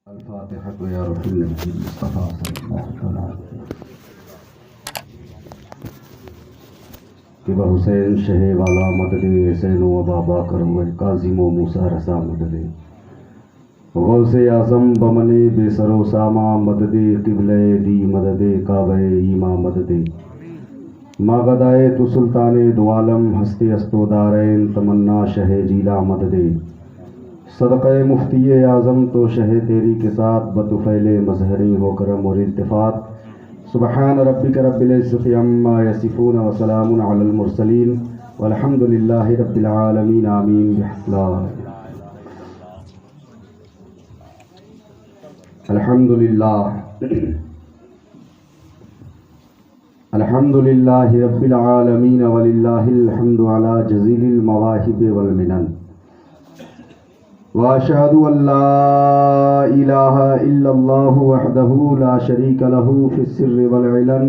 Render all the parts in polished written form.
अल-फातिहा या रसूल मुस्तफ़ा सल्लल्लाहु अलैहि कि हुसैन शहे वाला मदद हुसैन व बाबा करो काजिम व मूसा रसा मदद गौसे आज़म बमने बेसरो सामा मदद किबले दी मदद काबे ईमा मदद मागदाए तो सुल्ताने दुआलम हस्ते अस्तोदारैन तमन्ना शहे जीला मदद सदक़े मुफ्ती आज़म तो शहे तेरी के साथ बतुफ़ैले मजहरी हो करम और इल्तिफ़ात सुबहान रब्बिक रब्बिल इज़्ज़ति अम्मा यसिफ़ून व सलामुन अलल मुरसलीन वल्हम्दुलिल्लाहि रब्बिल आलमीन आमीन बिहस्लाम। अल्हम्दुलिल्लाहि रब्बिल आलमीन वलिल्लाहिल हम्दु अला जज़ीलिल मवाहिब वल मिनन वाशहदु अल्ला इलाहा इल्लल्लाहु वहदहु ला शरीका लहु फिस्सिर्रि वल इलन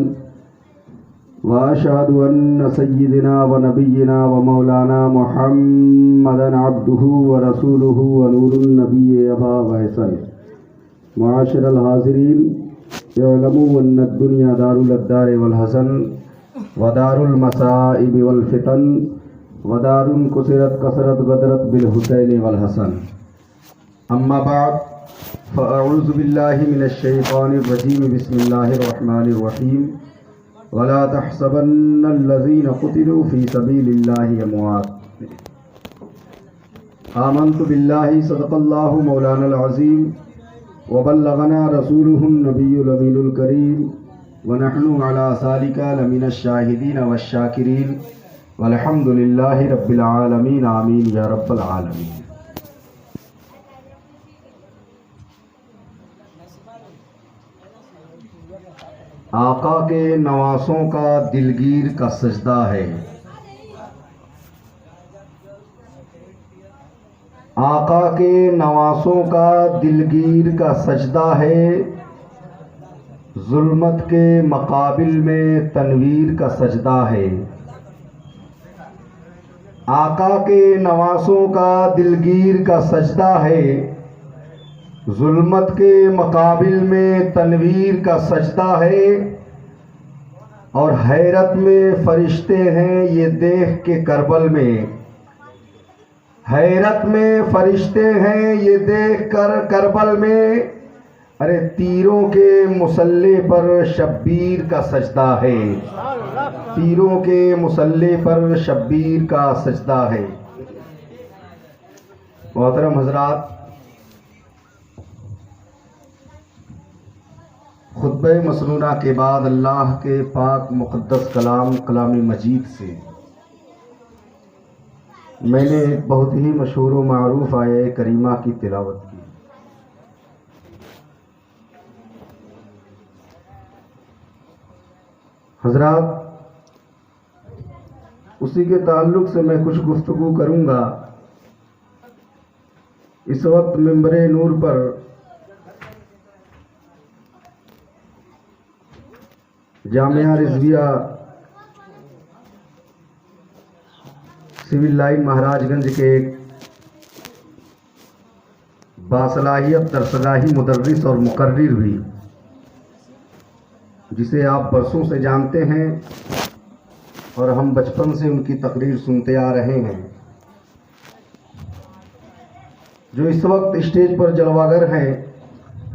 वाशहदु अन्न सय्यिदना व नबिय्यना व मौलाना मुहम्मदन अब्दुहु व रसूलुहु व नूरुन नबिय्य अबा वहसन मुआशिरल हाज़िरीन यअलमु अन्न दुनिया दारुल अद्दार वल हसन व दारुल मसाइब वल फितन व दारुन कुसिरत कसरत गदरत बिल हुसैन वल हसन अम्मा बाद फ़अऊज़ु बिल्लाहि मिनश शैतानिर रजीम बिस्मिल्लाहिर रहमानिर रहीम वला तहसबन्नल लज़ीना क़ुतिलू फ़ी सबीलिल्लाहि अमवात आमन्तु बिल्लाहि सदक़ल्लाहु मौलानल अज़ीम व बल्लगना रसूलुहुन नबियुल अमीनुल करीम व नहनु अला ज़ालिका लमिनश शाहिदीन वश शाकिरीन वल्हम्दुलिल्लाहि रब्बिल आलमीन आमीन या रब्बल आलमीन। आका के नवासों का दिलगीर का सजदा है, आका के नवासों का दिलगीर का सजदा है, जुल्मत के मकाबिल में तनवीर का सजदा है। आका के नवासों का दिलगीर का सजदा है, जुल्मत के मकाबिल में तनवीर का सजदा है। और हैरत में फरिश्ते हैं ये देख के करबल में, हैरत में फरिश्ते हैं ये देख कर करबल में, अरे तीरों के मुसल्ले पर शब्बीर का सजदा है, तीरों के मुसल्ले पर शब्बीर का सजदा है। मोहतरम हजरात, खुतबे मसनूना के बाद अल्लाह के पाक मुक़द्दस कलाम कलाम मजीद से मैंने एक बहुत ही मशहूर व मारूफ आये करीमा की तिलावत की। हजरात, उसी के ताल्लुक़ से मैं कुछ गुफ्तगू करूँगा। इस वक्त मिंबरे नूर पर जामिया रिज़विया सिविल लाइन महाराजगंज के एक बासलाहियत दरसगाही मुदर्रिस और मुकर्रिर भी, जिसे आप बरसों से जानते हैं और हम बचपन से उनकी तकरीर सुनते आ रहे हैं, जो इस वक्त स्टेज पर जलवागर हैं,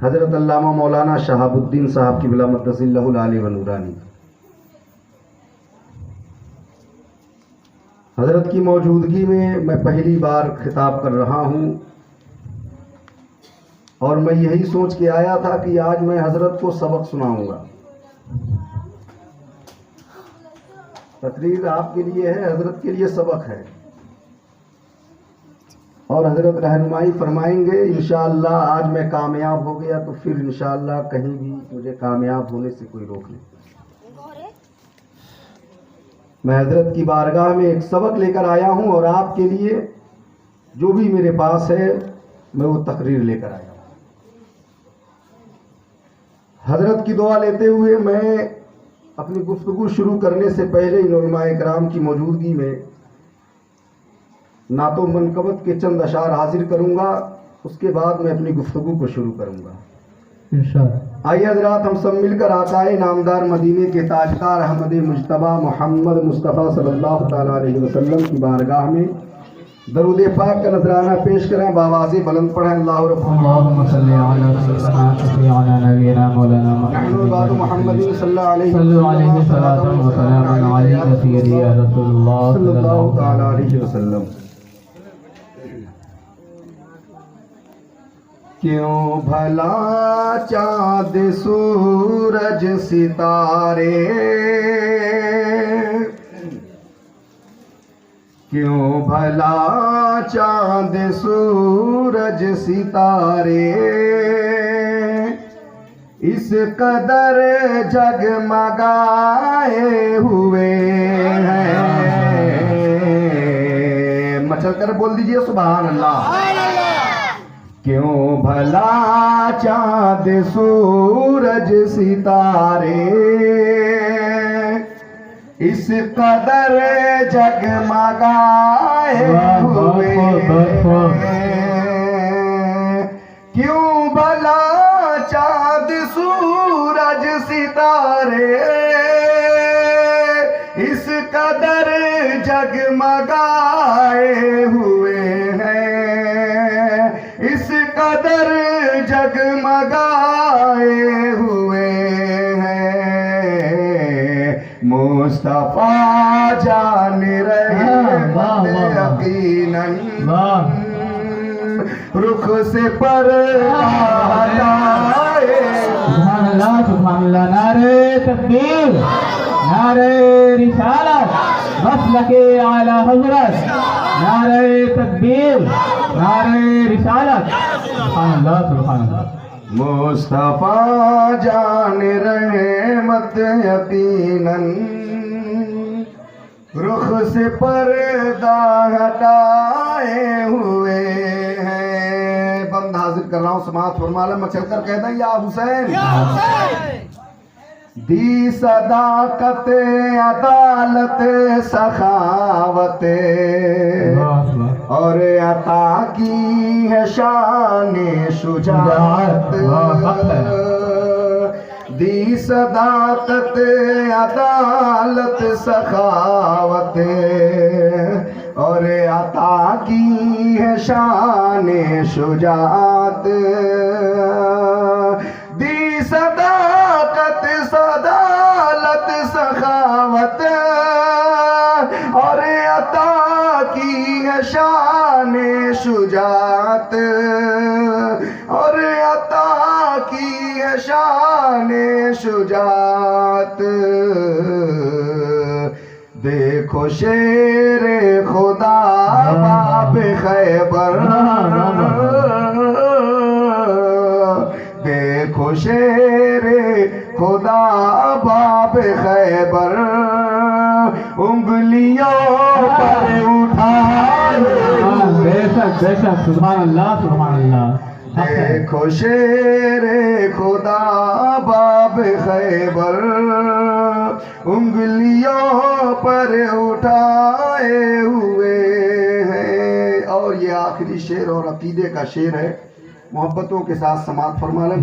हज़रत अल्लामा मौलाना शहाबुद्दीन साहब क़िबला मद्दसिल्लहुल आली व नूरानी। हज़रत की मौजूदगी में मैं पहली बार खिताब कर रहा हूँ और मैं यही सोच के आया था कि आज मैं हज़रत को सबक सुनाऊँगा। तकरीर आपके लिए है, हज़रत के लिए सबक है और हज़रत रहनुमाई फरमाएंगे। इंशाअल्लाह आज मैं कामयाब हो गया तो फिर इंशाअल्लाह कहीं भी मुझे कामयाब होने से कोई रोक नहीं। मैं हज़रत की बारगाह में एक सबक लेकर आया हूँ और आपके लिए जो भी मेरे पास है मैं वो तकरीर लेकर आया हूँ। हज़रत की दुआ लेते हुए मैं अपनी गुफ्तगू शुरू करने से पहले इन उलमाए किराम की मौजूदगी में नातो मनकबत के चंद अशार हाजिर करूँगा उसके बाद मैं अपनी गुफ्तगू को शुरू करूँगा इंशाअल्लाह। आइए हजरात, हम सब मिलकर आकाए नामदार मदीने के ताजदार अहमद मुजतबा मोहम्मद मुस्तफ़ा सल्लल्लाहु तआला अलैहि वसल्लम की बारगाह में दरूद पाक का नजराना पेश करें। बावाज़ी बुलंद पढ़ें। अल्लाह अल्लाहुम्मा सल्ली अला सय्यिदना शफीअना नबीना मौलाना मुहम्मद मुहम्मदिन सल्लल्लाहु अलैहि सलातु व सलाम अलैका सय्यदी या रसूलुल्लाह सल्लल्लाहु तआला अलैहि वसल्लम। क्यों भला चाँद सूरज सितारे, क्यों भला चाँद सूरज सितारे इस कदर जगमगाए हुए हैं। मचल कर बोल दीजिए सुभान अल्लाह। क्यों भला चाँद सूरज सितारे इस कदर जगमगाए हुए हैं। क्यों भला चाँद सूरज सितारे इस कदर जगमगाए हुए हैं, इस कदर जगमगाए हुए हैं। मुस्तफा जान रहे यकीनन रुख से पर्दा हटाए। सुभान अल्लाह। नारे तकबीर, नारे रिसालत, मसलके आला हज़रत, नारे तकबीर, नारे रिसालत। सुभान अल्लाह, सुभान अल्लाह। मुस्तफा जान रहमत यकीनन रुख से पर्दा हटाए हुए हैं। बंद हाजिर कर रहा हूँ, समात फरमाला मचल कर कह दें या हुसैन। दी सदाकत अदालत सखावत और अता की है शान शुजाअत। दी सदाकत अदालत सखावत और अता की है शान शुजाअत। दी सदाकत सदालत सखावत और अता की है शान शुजाअत और अता की है शान शुजाअत। देखो शेर खुदा बाब खैबर, देखो शेर खुदा बाब खैबर उंगलियों पर उठाए। बेशक बेशक, सुभान अल्लाह, सुभान अल्लाह। देखो शेर खुदा बाब खैबर उंगलियों पर उठाए हुए हैं। और ये आखिरी शेर और अकीदे का शेर है। मोहब्बतों के साथ समात फरमा लें।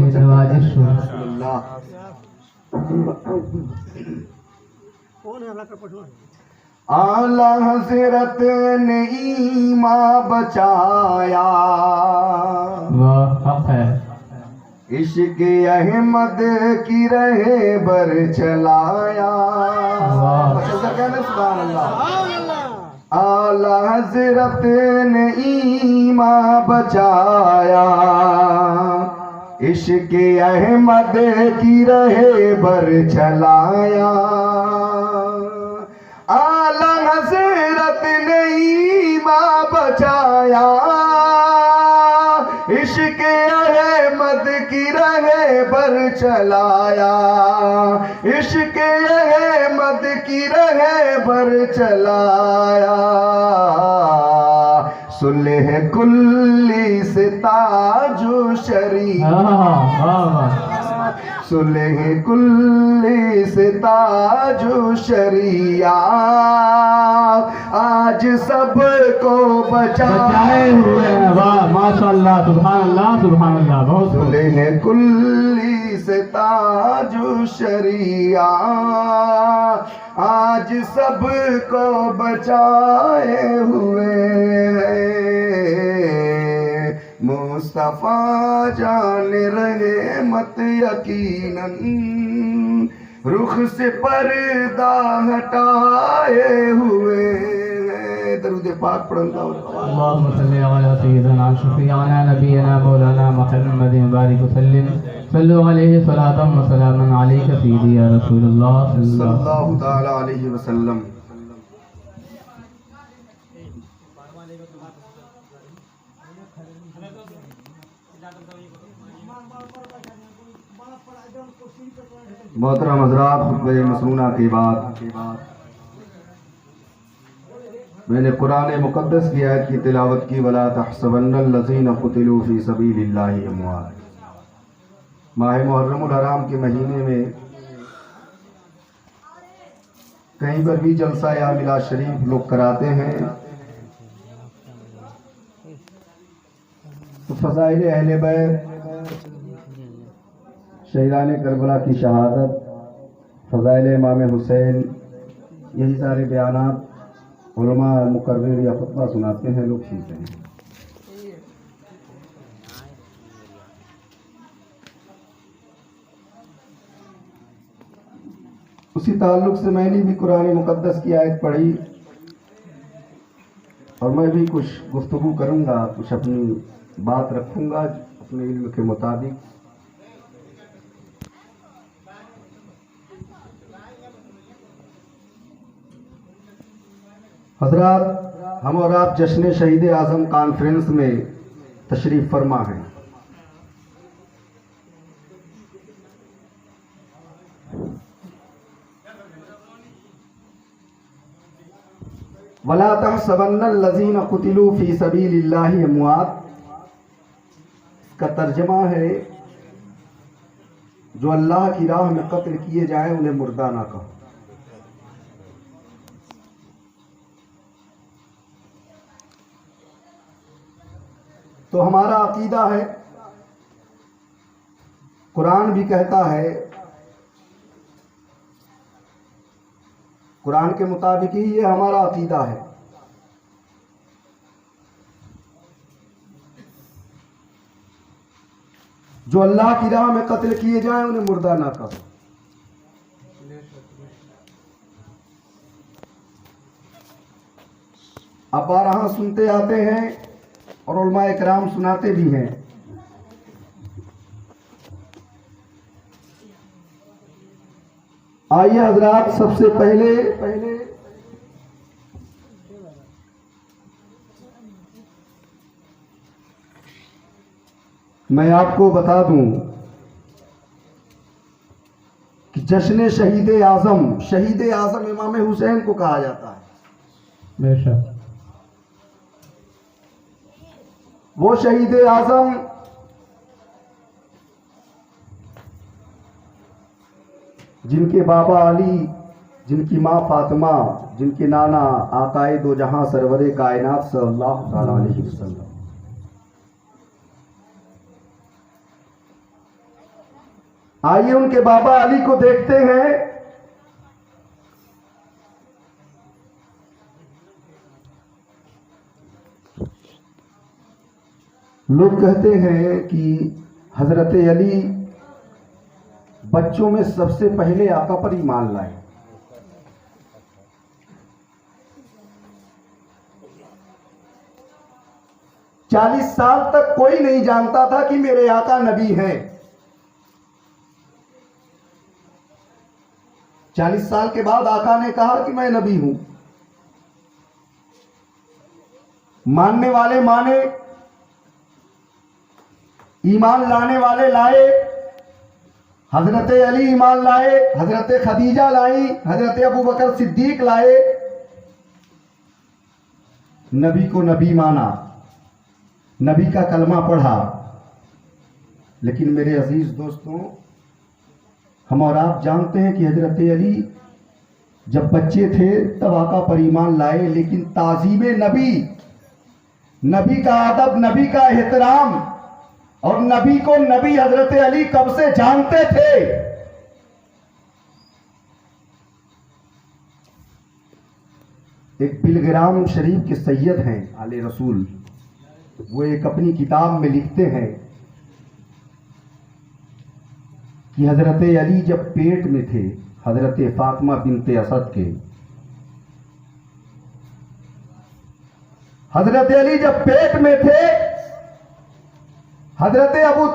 आला हज़रत ने ईमान बचाया, इश्क़ अहमद की रहे बर चलाया। सुभान अल्लाह। आला हज़रत ने ईमान बचाया, इश्क़ अहमद की रहे बर चलाया। आला हज़रत ने ईमान बचाया, इश्क़ अहमद की रहे बर चलाया, इश्क़ अहमद की रहे बर चलाया। सुलह कुल्ली से ताजो शरीफ, सुलह कुल्ली से ताजु शरिया आज सबको बचाए हुए हैं। वाह माशाअल्लाह, सुभान अल्लाह, सुभान अल्लाह, बहुत खूब। सुलह कुल्ली से ताजु शरिया आज सबको बचाए हुए मुस्तफा जान रहे मत यकीनन रुख से पर्दा हटाए हुए। दरूद पाक पढ़ना। अल्लाहुम्मा सल्ली अला सय्यिदिना शफीअना नबियना मौलाना मुहम्मदिन बारिक वसल्लिम सल्लु अलैहि सलातम व सलामन अलैका सय्यदी या रसूलुल्लाह सल्लल्लाहु तआला अलैहि वसल्लम। मोहतरम हज़रात, खुतबे मसनूना के बाद मैंने कुरान मुक़द्दस की आयत की तिलावत की। वला तहसबन्नल लज़ीना क़ुतिलू फ़ी सबीलिल्लाहि अमवात। माह मुहर्रमुल हराम के महीने में कहीं पर भी जलसा या मिलाद शरीफ लोग कराते हैं तो फ़ज़ाइल अहले बैत, शहीदान करबला की शहादत, फ़ज़ाइल इमाम हुसैन, यही सारे बयानात उलमा मुकर्रिर या खुतबा सुनाते हैं, लोग सुनते हैं। उसी ताल्लुक़ से मैंने भी कुरान मुक़द्दस की आयत पढ़ी और मैं भी कुछ गुफ्तगू करूँगा, कुछ अपनी बात रखूँगा अपने इल्म के मुताबिक। हज़रात, हम और आप जश्न शहीद आज़म कॉन्फ्रेंस में तशरीफ़ फरमा हैं। वला तहसबन्नल लज़ीना क़ुतिलू फ़ी सबीलिल्लाहि अमवात। इसका तर्जमा है जो अल्लाह की राह में कत्ल किए जाए उन्हें मुर्दा ना कहो। तो हमारा अकीदा है, कुरान भी कहता है, कुरान के मुताबिक ही ये हमारा अकीदा है। जो अल्लाह की राह में कत्ल किए जाए उन्हें मुर्दा ना कहो। आप बारहा सुनते आते हैं और उलमाए किराम सुनाते भी हैं। आइए हजरात, सबसे पहले मैं आपको बता दूं कि जश्न शहीद आज़म इमाम हुसैन को कहा जाता है। बेशक वो शहीद आज़म जिनके बाबा अली, जिनकी माँ फातिमा, जिनके नाना आकाए दो जहां सरवरे कायनात सल्लल्लाहु अलैहि वसल्लम। आइए उनके बाबा अली को देखते हैं। लोग कहते हैं कि हजरत अली बच्चों में सबसे पहले आका पर ईमान लाए। चालीस साल तक कोई नहीं जानता था कि मेरे आका नबी हैं। 40 साल के बाद आका ने कहा कि मैं नबी हूं। मानने वाले माने, ईमान लाने वाले लाए। हजरत अली ईमान लाए, हजरत खदीजा लाई, हजरत अबू बकर सिद्दीक लाए। नबी को नबी माना, नबी का कलमा पढ़ा। लेकिन मेरे अजीज दोस्तों, हम और आप जानते हैं कि हजरत अली जब बच्चे थे तब आका पर ईमान लाए, लेकिन ताजीम नबी, नबी का अदब, नबी का एहतराम और नबी को नबी हजरत अली कब से जानते थे। एक बिलग्राम शरीफ के सैयद हैं आले रसूल, वो एक अपनी किताब में लिखते हैं कि हजरत अली जब पेट में थे, हजरत फातिमा बिनते असद के, हजरत अली जब पेट में थे, हजरत अबू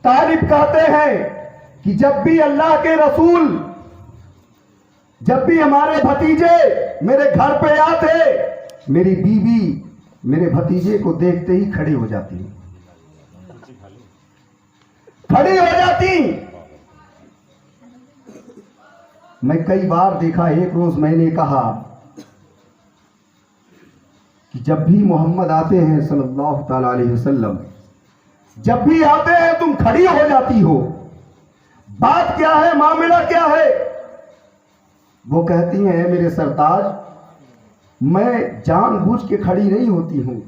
तालिब कहते हैं कि जब भी अल्लाह के रसूल, जब भी हमारे भतीजे मेरे घर पे आते, मेरी बीवी मेरे भतीजे को देखते ही खड़ी हो जाती, खड़ी हो जाती। मैं कई बार देखा, एक रोज मैंने कहा कि जब भी मोहम्मद आते हैं सल्लल्लाहु ताला अलैहि वसल्लम, जब भी आते हैं तुम खड़ी हो जाती हो, बात क्या है, मामला क्या है? वो कहती हैं मेरे सरताज, मैं जानबूझ के खड़ी नहीं होती हूं,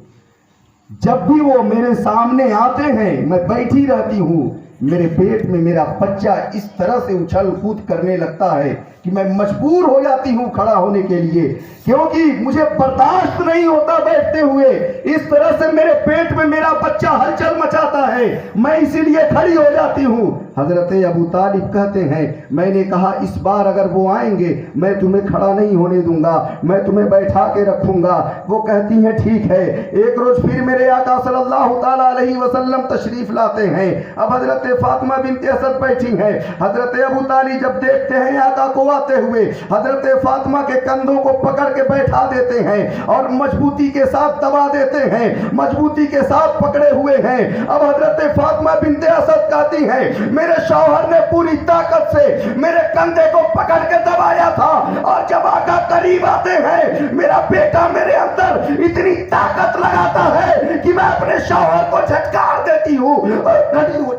जब भी वो मेरे सामने आते हैं मैं बैठी रहती हूं, मेरे पेट में मेरा बच्चा इस तरह से उछल कूद करने लगता है कि मैं मजबूर हो जाती हूं खड़ा होने के लिए, क्योंकि मुझे बर्दाश्त नहीं होता बैठते हुए, इस तरह से मेरे पेट में मेरा बच्चा हलचल मचाता है, मैं इसीलिए खड़ी हो जाती हूं। हजरत अबू तालिब कहते हैं मैंने कहा इस बार अगर वो आएंगे मैं तुम्हें खड़ा नहीं होने दूंगा, मैं तुम्हें बैठा के रखूंगा। वो कहती हैं ठीक है। एक रोज फिर मेरे आका सल्लल्लाहु ताला अलैहि वसल्लम तशरीफ लाते हैं। अब हजरत फातिमा बिनते असद बैठी हैं। हजरत अबू तालिब जब देखते हैं आका को आते हुए, हजरत फातिमा के कंधों को पकड़ के बैठा देते हैं और मजबूती के साथ दबा देते हैं, मजबूती के साथ पकड़े हुए हैं। अब हजरत फातिमा बिनते असद कहती हैं मेरे शौहर ने पूरी ताकत से मेरे कंधे को पकड़ के दबाया था, और जब आका करीब आते हैं मेरा बेटा मेरे अंदर इतनी ताकत लगाता है कि मैं अपने शौहर को झटकार देती हूँ और खड़ी हो।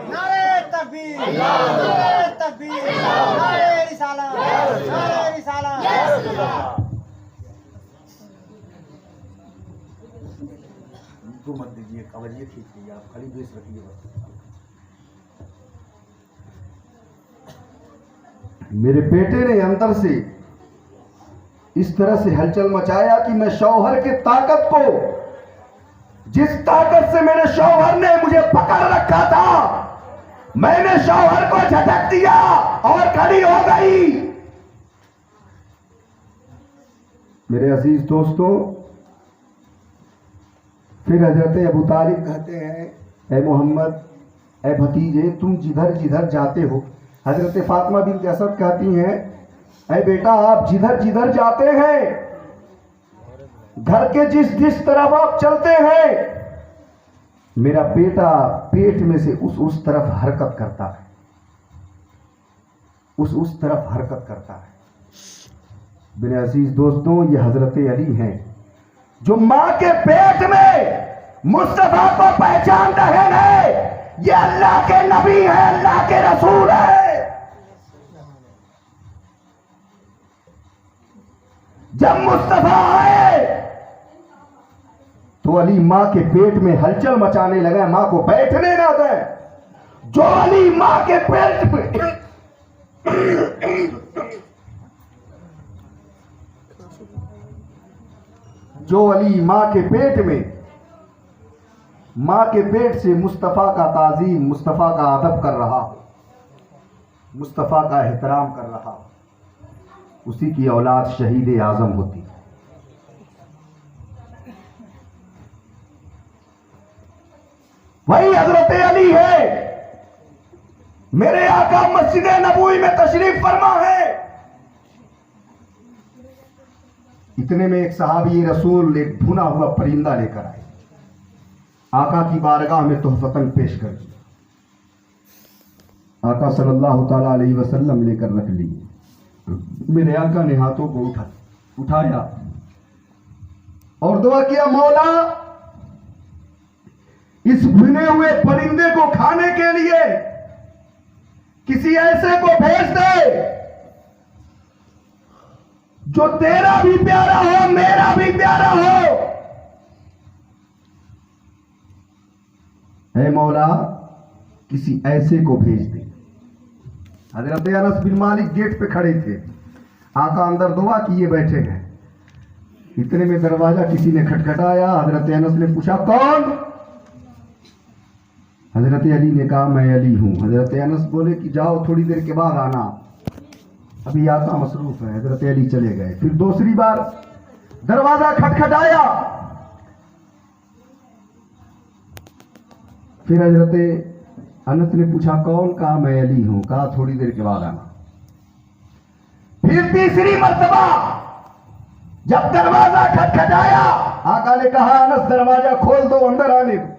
नारे तकबीर, नारे तकबीर, नारे रिसालत, नारे रिसालत। तो मत दीजिए, कवरिए ठीक है, आप खाली बेस रखिए बस। मेरे बेटे ने अंदर से इस तरह से हलचल मचाया कि मैं शौहर की ताकत को, जिस ताकत से मेरे शौहर ने मुझे पकड़ रखा था, मैंने शौहर को झटक दिया और खड़ी हो गई। मेरे अजीज दोस्तों, फिर हजरत अबू तालिब कहते हैं ए मोहम्मद, ए भतीजे, तुम जिधर जिधर जाते हो। हजरत फातिमा बिनते असद कहती हैं ए बेटा, आप जिधर जिधर जाते हैं, घर के जिस जिस तरफ आप चलते हैं, मेरा बेटा पेट में से उस तरफ हरकत करता है, उस तरफ हरकत करता है। मेरे अजीज दोस्तों, ये हजरत अली हैं जो मां के पेट में मुस्तफा को पहचान रहे हैं। ये अल्लाह के नबी है, अल्लाह के रसूल है। जब मुस्तफा आए तो अली मां के पेट में हलचल मचाने लगा, मां को बैठने ना दे। जो अली मां के पेट में जो अली मां के पेट में, मां के पेट से मुस्तफा का ताजीम, मुस्तफा का अदब कर रहा, मुस्तफा का एहतराम कर रहा, उसी की औलाद शहीद आजम होती। वही हजरत अली है। मेरे आका मस्जिद नबवी में तशरीफ फरमा है। इतने में एक सहाबी रसूल एक भुना हुआ परिंदा लेकर आए, आका की बारगाह में तोहफतन पेश कर दिया। आका सल्लल्लाहु ताला अलैहि वसल्लम लेकर रख लिए। मेरे आका ने हाथों को उठाया और दुआ किया, मौला इस भुने हुए परिंदे को खाने के लिए किसी ऐसे को भेज दे जो तेरा भी प्यारा हो, मेरा भी प्यारा हो। ऐ मौला, किसी ऐसे को भेज दे। हजरत अनस बिन मालिक गेट पे खड़े थे, आका अंदर दुआ किए बैठे हैं। इतने में दरवाजा किसी ने खटखटाया। हजरत अनस ने पूछा कौन? हजरत अली ने कहा मैं अली हूं। हजरत अनस बोले कि जाओ थोड़ी देर के बाद आना, अभी आका मसरूफ है। हजरत अली चले गए। फिर दूसरी बार दरवाजा खटखटाया। फिर हजरत अनस ने पूछा कौन? कहा मैं अली हूं। कहा थोड़ी देर के बाद आना। फिर तीसरी मर्तबा जब दरवाजा खटखटाया, आका ने कहा अनस दरवाजा खोल दो, अंदर आने दो,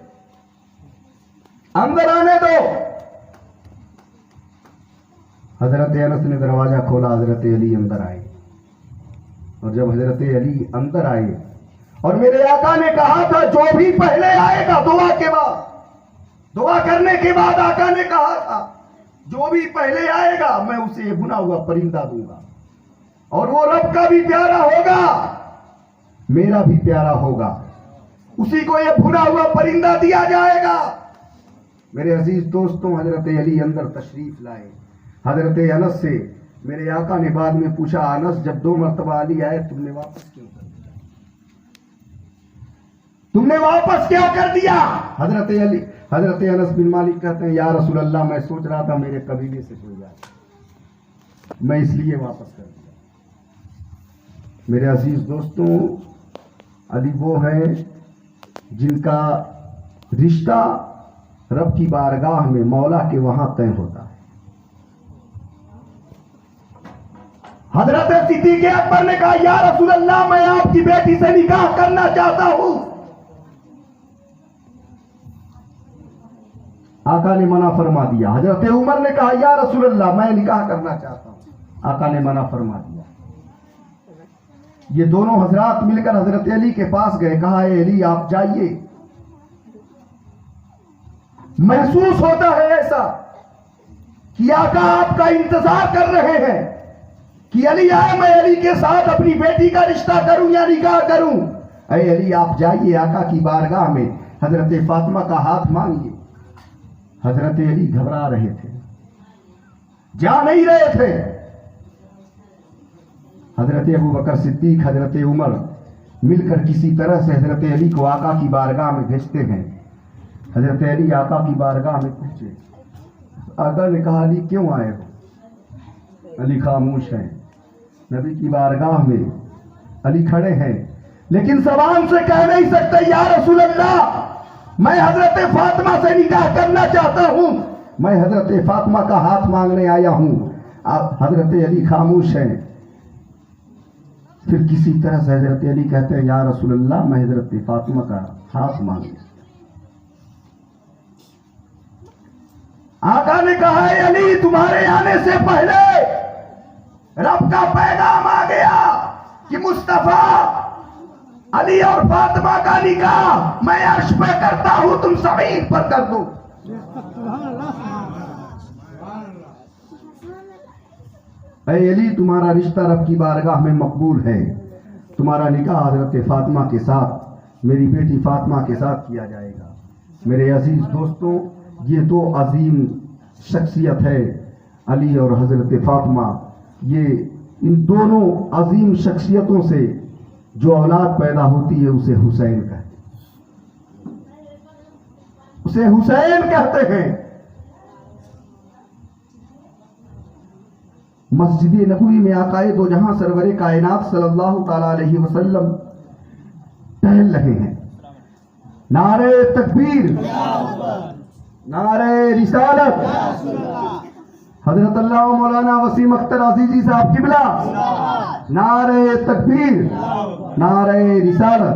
अंदर आने दो। हजरत अनस ने दरवाजा खोला, हजरत अली अंदर आए। और जब हजरत अली अंदर आए और मेरे आका ने कहा था जो भी पहले आएगा दुआ के बाद, दुआ करने के बाद आका ने कहा था जो भी पहले आएगा मैं उसे ये भुना हुआ परिंदा दूंगा, और वो रब का भी प्यारा होगा, मेरा भी प्यारा होगा, उसी को ये भुना हुआ परिंदा दिया जाएगा। मेरे अजीज दोस्तों, हजरत अली अंदर तशरीफ लाए। हजरत अनस से मेरे आका ने बाद में पूछा अनस जब 2 मरतबा अली आए तुमने वापस क्यों कर दिया? तुमने वापस क्यों कर दिया? हजरत अनस बिन मालिक कहते हैं या रसूल अल्लाह, मैं सोच रहा था मेरे कबीले से कोई जाए, मैं इसलिए वापस कर दिया। मेरे अजीज दोस्तों, अली वो है जिनका रिश्ता रब की बारगाह में मौला के वहां तय होता है। हजरत सिद्दीक़ अकबर ने कहा या रसूल अल्लाह, मैं आपकी बेटी से निकाह करना चाहता हूं। आका ने मना फरमा दिया। हजरत उमर ने कहा या रसूल अल्लाह, मैं निकाह करना चाहता हूं। आका ने मना फरमा दिया। ये दोनों हजरात मिलकर हजरत अली के पास गए। कहा अली आप जाइए, महसूस होता है ऐसा कि आका आपका इंतजार कर रहे हैं कि अली आए, मैं अली के साथ अपनी बेटी का रिश्ता करूं या निकाह करूं। अरे अली आप जाइए आका की बारगाह में, हजरत फातिमा का हाथ मांगिए। हजरत अली घबरा रहे थे, जा नहीं रहे थे। हजरत अबू बकर सिद्दीक, हजरत उमर मिलकर किसी तरह से हजरत अली को आका की बारगाह में भेजते हैं। हजरत अली आका की बारगाह में पहुंचे। आका ने कहा अली क्यों आए हो? अली खामोश हैं। नबी की बारगाह में अली खड़े हैं, लेकिन जबान से कह नहीं सकते या रसूल अल्लाह, मैं हजरत फातिमा से निकाह करना चाहता हूं, मैं हजरत फातिमा का हाथ मांगने आया हूं। आप हजरत अली खामोश हैं। फिर किसी तरह से हजरत अली कहते हैं या रसूल अल्लाह, मैं हजरत फातिमा का हाथ मांगे। आका ने कहा है अली, तुम्हारे आने से पहले रब का पैगाम आ गया कि मुस्तफा अली और फातिमा का निकाह मैं अर्श पे करता हूं, तुम ज़मीन पर कर दो। ऐ अली, तुम्हारा रिश्ता रब की बारगाह में मकबूल है। तुम्हारा निकाह हजरत फातिमा के साथ, मेरी बेटी फातिमा के साथ किया जाएगा। मेरे अजीज दोस्तों, ये दो अजीम शख्सियत है, अली और हजरत फातिमा। ये इन दोनों अजीम शख्सियतों से जो औलाद पैदा होती है उसे हुसैन कहते हैं, उसे हुसैन कहते हैं। मस्जिद नबवी में आकाए दो जहां सरवरे कायनात सल्लल्लाहु ताला अलैहि वसल्लम टहल रहे हैं। नारे तकबीर, नारे रिसालत। हजरत अल्लाह मौलाना वसीम अख्तर अजीजी साहब किबला, नारे तकबीर, नारे रिसालत।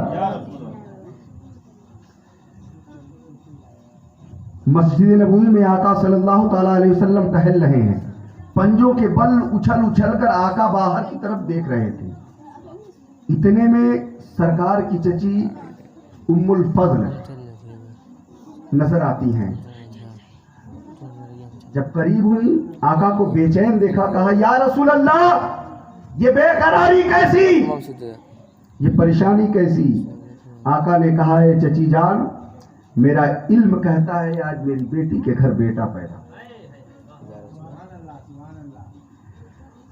मस्जिद नबवी में आका सल्लल्लाहु ताला अलैहि वसल्लम टहल रहे हैं। पंजों के बल उछल उछल कर आका बाहर की तरफ देख रहे थे। इतने में सरकार की चची उम्मुल फजल नजर आती हैं। जब करीब हुई, आका को बेचैन देखा, कहा या रसूल अल्लाह, ये बेकरारी कैसी, ये परेशानी कैसी? आका ने कहा है चची जान, मेरा इल्म कहता है आज मेरी बेटी के घर बेटा पैदा।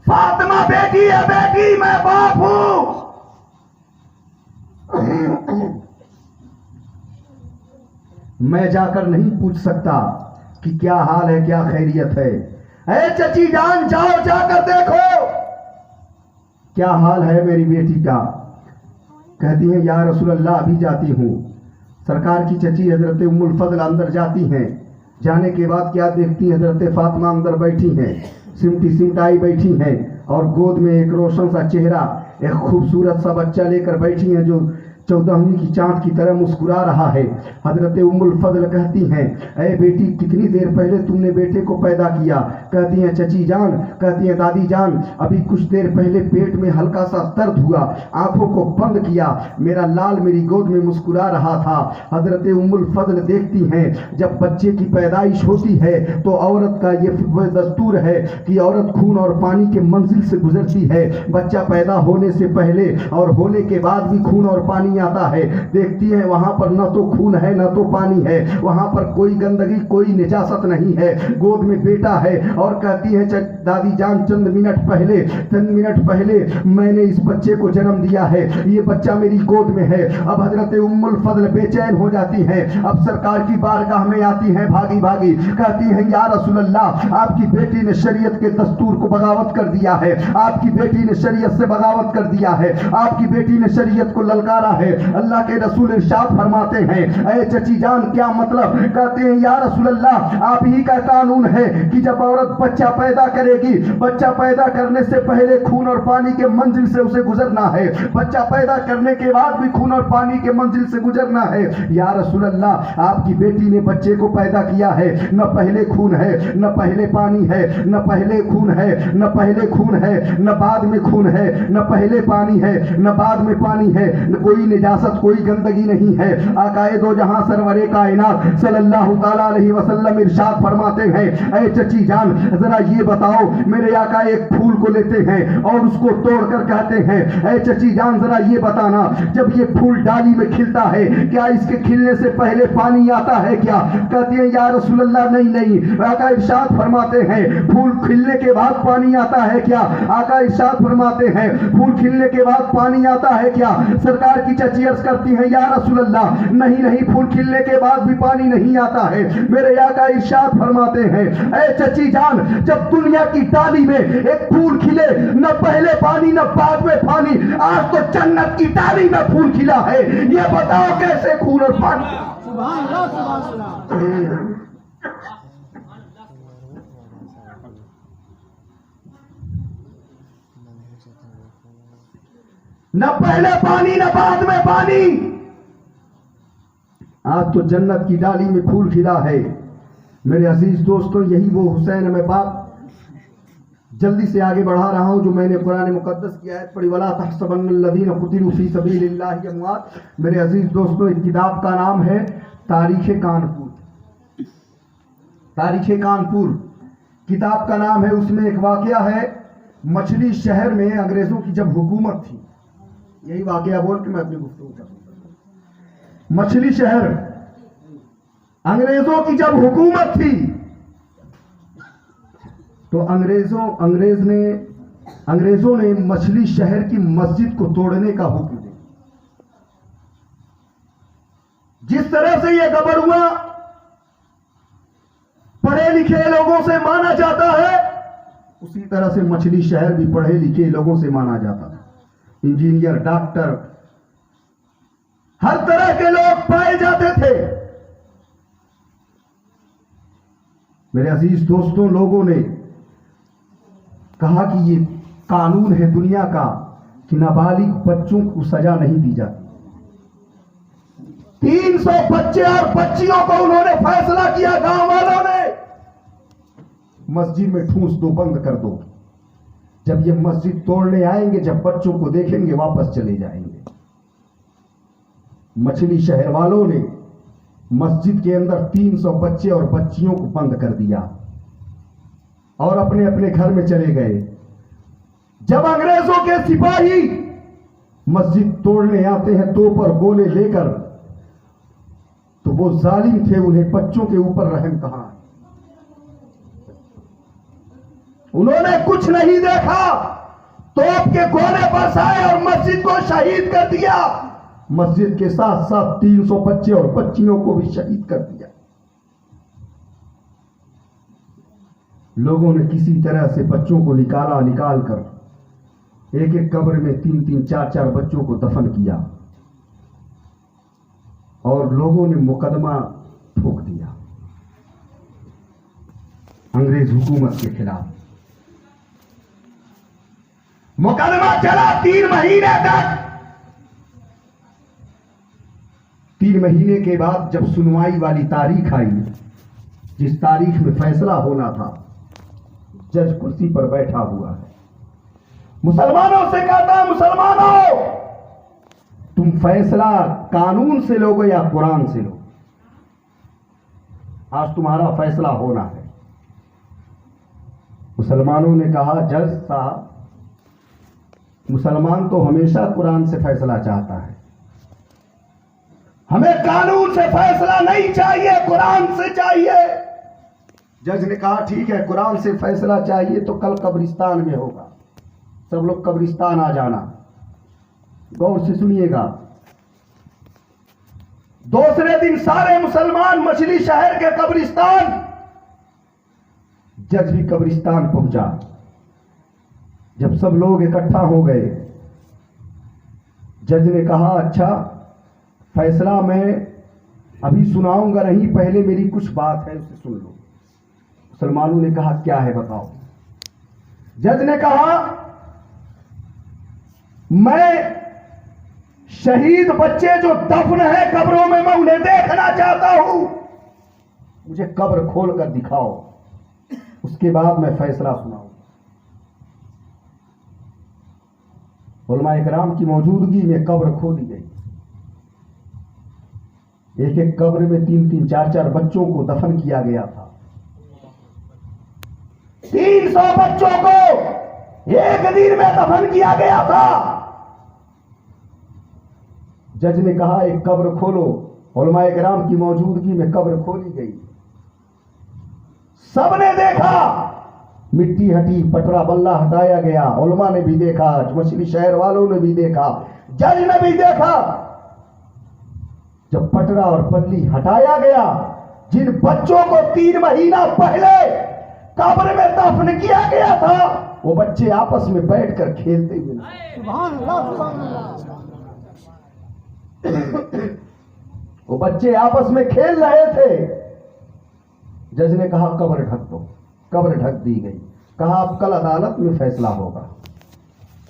फातिमा बेटी है, बेटी, मैं बाप हूं। मैं जाकर नहीं पूछ सकता कि क्या हाल है, क्या खैरियत है। ऐ चची जान, जाओ जाकर देखो क्या हाल है मेरी बेटी का। कहती है या रसूल अल्लाह, अभी जाती हूं। सरकार की चची हजरत उम्मुल फजल अंदर जाती हैं। जाने के बाद क्या देखती हैं, हजरत फातिमा अंदर बैठी हैं, सिमटी सिमटाई बैठी हैं, और गोद में एक रोशन सा चेहरा, एक खूबसूरत सा बच्चा लेकर बैठी हैं जो 14वीं की चांद की तरह मुस्कुरा रहा है। हजरत उम्मुल फजल कहती हैं, ऐ बेटी, कितनी देर पहले तुमने बेटे को पैदा किया? कहती हैं चची जान, कहती हैं दादी जान, अभी कुछ देर पहले पेट में हल्का सा दर्द हुआ, आंखों को बंद किया, मेरा लाल मेरी गोद में मुस्कुरा रहा था। हजरत उम्मुल फजल देखती हैं, जब बच्चे की पैदाइश होती है तो औरत का ये दस्तूर है कि औरत खून और पानी के मंजिल से गुजरती है। बच्चा पैदा होने से पहले और होने के बाद भी खून और पानी आता है। देखती है वहां पर न तो खून है न तो पानी है, वहां पर कोई गंदगी, कोई निजासत नहीं है, गोद में बेटा है। और कहती है दादी जान, चंद मिनट पहले मैंने इस बच्चे को जन्म दिया है, ये बच्चा मेरी गोद में है। अब हजरत उम्मुल फजल बेचैन हो जाती है। अब सरकार की बारगाह में आती है भागी भागी, कहती है या रसूल अल्लाह, आपकी बेटी ने शरीयत के दस्तूर को बगावत कर दिया है, आपकी बेटी ने शरीयत से बगावत कर दिया है, आपकी बेटी ने शरीयत को ललकारा है। अल्लाह के रसूल इरशाद फरमाते हैं, ऐ चची जान, क्या मतलब? कहते हैं या रसूल अल्लाह, आप ही का कानून है कि जब औरत बच्चा पैदा करेगी, बच्चा पैदा करने से पहले खून और पानी के मंजिल से उसे गुजरना है, बच्चा पैदा करने के बाद भी खून और पानी के मंजिल से गुजरना है। या रसूल अल्लाह, आपकी बेटी ने बच्चे को पैदा किया है, न पहले खून है न पहले पानी है, न पहले खून है न पहले खून है, न बाद में खून है, न पहले पानी है न बाद में पानी है, न कोई निजासत, कोई गंदगी नहीं है। आकाए दो जहां सरवरे कायनात सल्लल्लाहु ताला अलैहि वसल्लम इरशाद फरमाते हैं, ऐ चची जान, जरा ये बताओ, मेरे आका एक फूल को लेते हैं और उसको तोड़कर कहते हैं, ऐ चची जान, जरा ये बताना, जब ये फूल डाली में खिलता है, क्या इसके खिलने से पहले पानी आता है क्या? कहते हैं या रसूल अल्लाह, नहीं। आका इरशाद फरमाते हैं, फूल खिलने के बाद पानी आता है क्या? आका इरशाद फरमाते हैं, फूल खिलने के बाद पानी आता है क्या? सरकार की चची अर्ज करती है, या रसूल अल्लाह, नहीं, फूल खिलने के बाद भी पानी नहीं आता है। मेरे आका इरशाद फरमाते हैं, ऐ चची जान, जब दुनिया की डाली में एक फूल खिले, न पहले पानी न बाद में पानी, आज तो जन्नत की डाली में फूल खिला है, ये बताओ कैसे खून और पानी? सुभान अल्लाह, सुभान अल्लाह। न पहले पानी न बाद में पानी, आज तो जन्नत की डाली में फूल खिला है। मेरे अजीज दोस्तों, यही वो हुसैन, मैं बात जल्दी से आगे बढ़ा रहा हूं जो मैंने कुरान मुकद्दस की आयत पढ़ी, वला तहसबन्नल्लज़ीना कुतिलू फी सबीलिल्लाहि अमवात। मेरे अजीज दोस्तों, इस किताब का नाम है तारीख़ कानपुर। तारीख़ कानपुर किताब का नाम है। उसमें एक वाकया है, मछली शहर में अंग्रेजों की जब हुकूमत थी, यही वाकया बोल के मैं अपनी गुफ्तगू करूंगा। मछली शहर अंग्रेजों की जब हुकूमत थी तो अंग्रेजों ने मछली शहर की मस्जिद को तोड़ने का हुक्म दिया। जिस तरह से यह गबरुआ पढ़े लिखे लोगों से माना जाता है, उसी तरह से मछली शहर भी पढ़े लिखे लोगों से माना जाता था। इंजीनियर, डॉक्टर, हर तरह के लोग पाए जाते थे। मेरे अजीज दोस्तों, लोगों ने कहा कि ये कानून है दुनिया का कि नाबालिग बच्चों को सजा नहीं दी जाती। 300 बच्चे और बच्चियों को उन्होंने फैसला किया, गांव वालों ने, मस्जिद में ठूंस दो, बंद कर दो। जब ये मस्जिद तोड़ने आएंगे, जब बच्चों को देखेंगे, वापस चले जाएंगे। मछली शहर वालों ने मस्जिद के अंदर 300 बच्चे और बच्चियों को बंद कर दिया और अपने अपने घर में चले गए। जब अंग्रेजों के सिपाही मस्जिद तोड़ने आते हैं तोप और गोले लेकर, तो वो जालिम थे, उन्हें बच्चों के ऊपर रहम कहां। उन्होंने कुछ नहीं देखा, तोप के गोले बरसाए और मस्जिद को शहीद कर दिया। मस्जिद के साथ साथ 300 बच्चे और बच्चियों को भी शहीद कर दिया। लोगों ने किसी तरह से बच्चों को निकाल कर एक एक कब्र में 3-3, 4-4 बच्चों को दफन किया और लोगों ने मुकदमा ठोक दिया अंग्रेज हुकूमत के खिलाफ। मुकदमा चला 3 महीने तक। 3 महीने के बाद जब सुनवाई वाली तारीख आई, जिस तारीख में फैसला होना था, जज कुर्सी पर बैठा हुआ है, मुसलमानों से कहता है, मुसलमानों तुम फैसला कानून से लोगे या कुरान से लोगे? आज तुम्हारा फैसला होना है। मुसलमानों ने कहा, जज साहब, मुसलमान तो हमेशा कुरान से फैसला चाहता है, हमें कानून से फैसला नहीं चाहिए, कुरान से चाहिए। जज ने कहा, ठीक है, कुरान से फैसला चाहिए तो कल कब्रिस्तान में होगा, सब लोग कब्रिस्तान आ जाना। गौर से सुनिएगा। दूसरे दिन सारे मुसलमान मछली शहर के कब्रिस्तान। जज भी कब्रिस्तान पहुंचा। जब सब लोग इकट्ठा हो गए, जज ने कहा, अच्छा, फैसला मैं अभी सुनाऊंगा नहीं, पहले मेरी कुछ बात है उसे सुन लो। मुसलमानों ने कहा, क्या है बताओ। जज ने कहा, मैं शहीद बच्चे जो दफन है कब्रों में, मैं उन्हें देखना चाहता हूं, मुझे कब्र खोल कर दिखाओ, उसके बाद मैं फैसला सुनाऊं। उलमा इकराम की मौजूदगी में कब्र खोदी गई। एक एक कब्र में 3-3, 4-4 बच्चों को दफन किया गया था। 300 बच्चों को एक दिन में दफन किया गया था। जज ने कहा, एक कब्र खोलो। उलमा इकराम की मौजूदगी में कब्र खोली गई। सबने देखा, मिट्टी हटी, पटरा बल्ला हटाया गया। उलमा ने भी देखा, मछली शहर वालों ने भी देखा, जज ने भी देखा। जब पटरा और पल्ली हटाया गया, जिन बच्चों को 3 महीना पहले कब्र में दफन किया गया था, वो बच्चे आपस में बैठकर खेलते हुए, सुभान अल्लाह, सुभान अल्लाह। वो बच्चे आपस में खेल रहे थे। जज ने कहा, कब्र ढक दो। कब्र ढक दी गई। कहा, अब कल अदालत में फैसला होगा।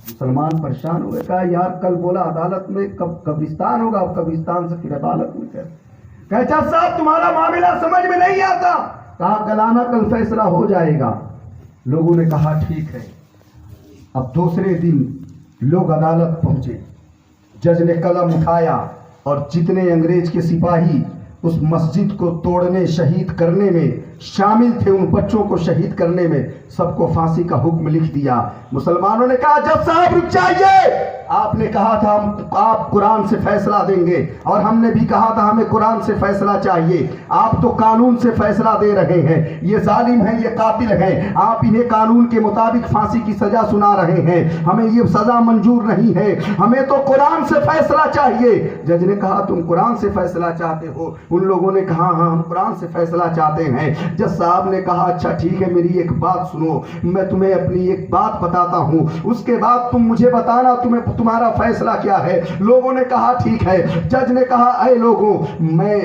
मुसलमान परेशान हुए, कहा, यार कल बोला अदालत में, कब कब्रिस्तान होगा, अब कब्रिस्तान से फिर अदालत में कह जज साहब तुम्हारा मामला समझ में नहीं आता। कहा, कल आना, कल फैसला हो जाएगा। लोगों ने कहा, ठीक है। अब दूसरे दिन लोग अदालत पहुंचे। जज ने कलम उठाया और जितने अंग्रेज के सिपाही उस मस्जिद को तोड़ने, शहीद करने में शामिल थे, उन बच्चों को शहीद करने में, सबको फांसी का हुक्म लिख दिया। मुसलमानों ने कहा, जज साहब रुक जाइए, आपने कहा था आप कुरान से फैसला देंगे और हमने भी कहा था हमें कुरान से फैसला चाहिए। आप तो कानून से फैसला दे रहे हैं। ये जालिम हैं, ये कातिल हैं, आप इन्हें कानून के मुताबिक फांसी की सजा सुना रहे हैं, हमें ये सजा मंजूर नहीं है, हमें तो कुरान से फैसला चाहिए। जज ने कहा, तुम कुरान से फैसला चाहते हो? उन लोगों ने कहा, हाँ हम कुरान से फैसला चाहते हैं। जज साहब ने कहा, अच्छा ठीक है, मेरी एक बात सुनो, मैं तुम्हें अपनी एक बात बताता हूं, उसके बाद तुम मुझे बताना तुम्हारा फैसला क्या है। लोगों ने कहा, ठीक है। जज ने कहा, ऐ लोगों, मैं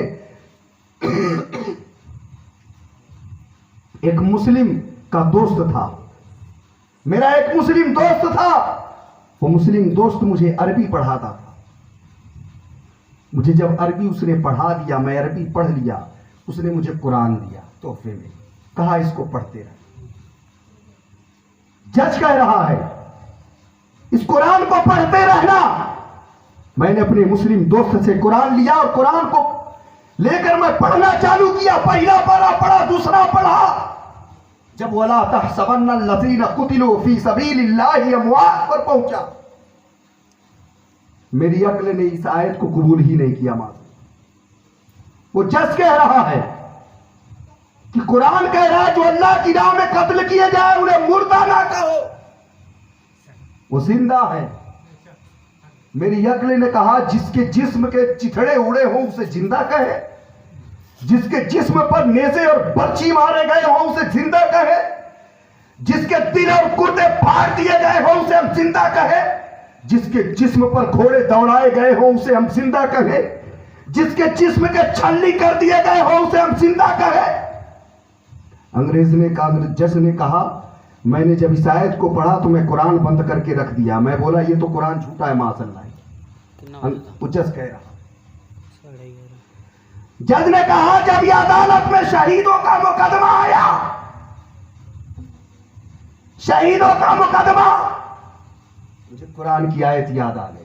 एक मुस्लिम का दोस्त था, मेरा एक मुस्लिम दोस्त था। वो मुस्लिम दोस्त मुझे अरबी पढ़ाता था। मुझे जब अरबी उसने पढ़ा दिया, मैं अरबी पढ़ लिया, उसने मुझे कुरान दिया तोहफे में। कहा, इसको पढ़ते रहे। जज कह रहा है, इस कुरान को पढ़ते रहना। मैंने अपने मुस्लिम दोस्त से कुरान लिया और कुरान को लेकर मैं पढ़ना चालू किया। पहला पारा पढ़ा, दूसरा पढ़ा। जब वला तहसबन्ना लज़ीना कुतिलू फी सबीलिल्लाहि अमवात पर पहुंचा, मेरी अक्ल ने इस आयत को कबूल ही नहीं किया। मां वो जज कह रहा है कि कुरान कह रहा है जो अल्लाह की राह में कत्ल किए जाए उन्हें मुर्दा ना कहो, वो जिंदा है। मेरी अक्ल ने कहा जिसके जिस्म के चिथड़े उड़े हों उसे जिंदा कहे, जिसके जिस्म पर नेज़े और बर्छी मारे गए हों उसे जिंदा कहे, जिसके दिल और कुर्ते फाड़ दिए गए हों उसे हम जिंदा कहे, जिसके जिस्म पर घोड़े दौड़ाए गए हों उसे हम जिंदा कहे, जिसके जिस्म के छलनी कर दिए गए हों उसे हम जिंदा कहे। अंग्रेज ने जज ने कहा, मैंने जब इस आयत को पढ़ा तो मैं कुरान बंद करके रख दिया। मैं बोला ये तो कुरान झूठा है माशअल्लाह। वो जज कह रहा, जज ने कहा जब ये अदालत में शहीदों का मुकदमा आया, शहीदों का मुकदमा, मुझे कुरान की आयत याद आ गई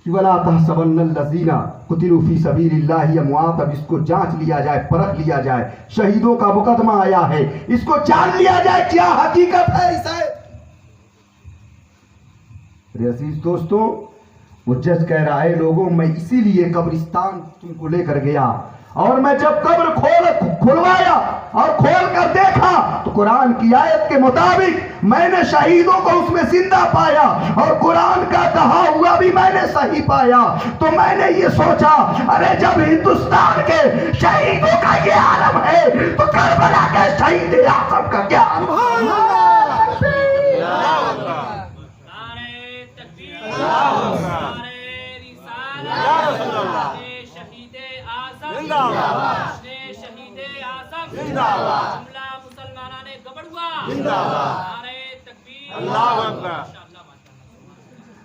कि वला तहसबन्नल लज़ीना कुतिलू फी सबीलिल्लाहि अमवात। अब इसको जांच लिया जाए, परख लिया जाए। शहीदों का मुकदमा आया है, इसको जान लिया जाए क्या हकीकत है इस आयत। मेरे अजीज दोस्तों, वो जज कह रहा है लोगों मैं इसीलिए कब्रिस्तान तुमको लेकर गया, और मैं जब कब्र खुलवाया और खोल कर देखा तो कुरान की आयत के मुताबिक मैंने शहीदों को उसमें जिंदा पाया, और कुरान का कहा हुआ भी मैंने सही पाया। तो मैंने ये सोचा, अरे जब हिंदुस्तान के शहीदों का ये आलम है तो करबला के शहीद आजम का क्या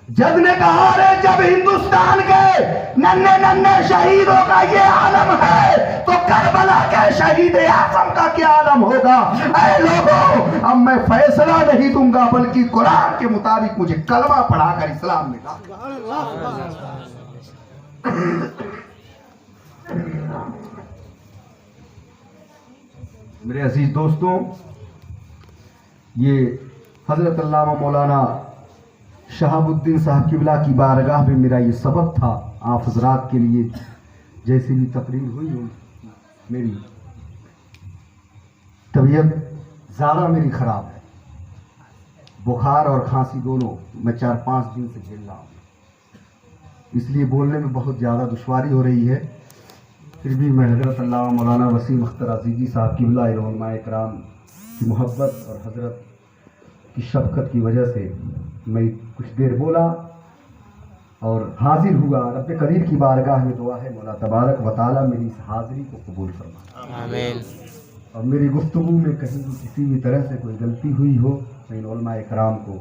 जज ने कहा, अरे जब हिंदुस्तान के नन्हे नन्हे शहीदों का ये आलम है तो करबला के शहीद आजम का क्या आलम होगा। ऐ लोगों, अब मैं फैसला नहीं दूंगा बल्कि कुरान के मुताबिक मुझे कलमा पढ़ाकर इस्लाम में डाल। मेरे अजीज दोस्तों, ये हजरत अल्लामा मौलाना शहाबुद्दीन साहब किबला की बारगाह में मेरा ये सबक था आप हजरात के लिए। जैसे भी तकरीर हुई हो, मेरी तबीयत ज़्यादा मेरी ख़राब है, बुखार और खांसी दोनों मैं 4-5 दिन से झेल रहा हूँ, इसलिए बोलने में बहुत ज़्यादा दुश्वारी हो रही है। फिर भी मैं हज़रत अल्लामा मौलाना वसीम अख्तर अज़ीज़ी साहब किबला उलमा इकराम की मोहब्बत और हज़रत की शफ़क़त की वजह से मैं कुछ देर बोला और हाजिर हुआ। रब्बे करीम की बारगाह में दुआ है मौला तबारक व तआला मेरी इस हाज़िरी को कबूल फरमा, आमीन। और मेरी गुफ्तगू में कहीं भी किसी भी तरह से कोई गलती हुई हो, मैं इन उलमा इकराम को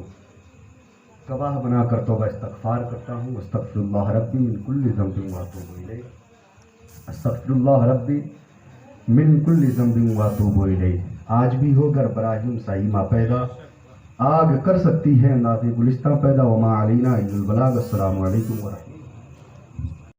गवाह बनाकर तौबा इस्तग़फ़ार करता हूँ। अस्तग़फ़िरुल्लाह रब्बी मिन कुल्लि ज़ंबिन व अतूबु इलैह, अस्तग़फ़िरुल्लाह रब्बी मिन कुल्लि ज़ंबिन व अतूबु इलैह। आज भी हो गर बराहिम साइमा पैदा, आग कर सकती है नाज़े गुलिस्तां पैदा, वमा अलैना इल्लल बलाग। अस्सलामु अलैकुम व रहमतुल्लाह।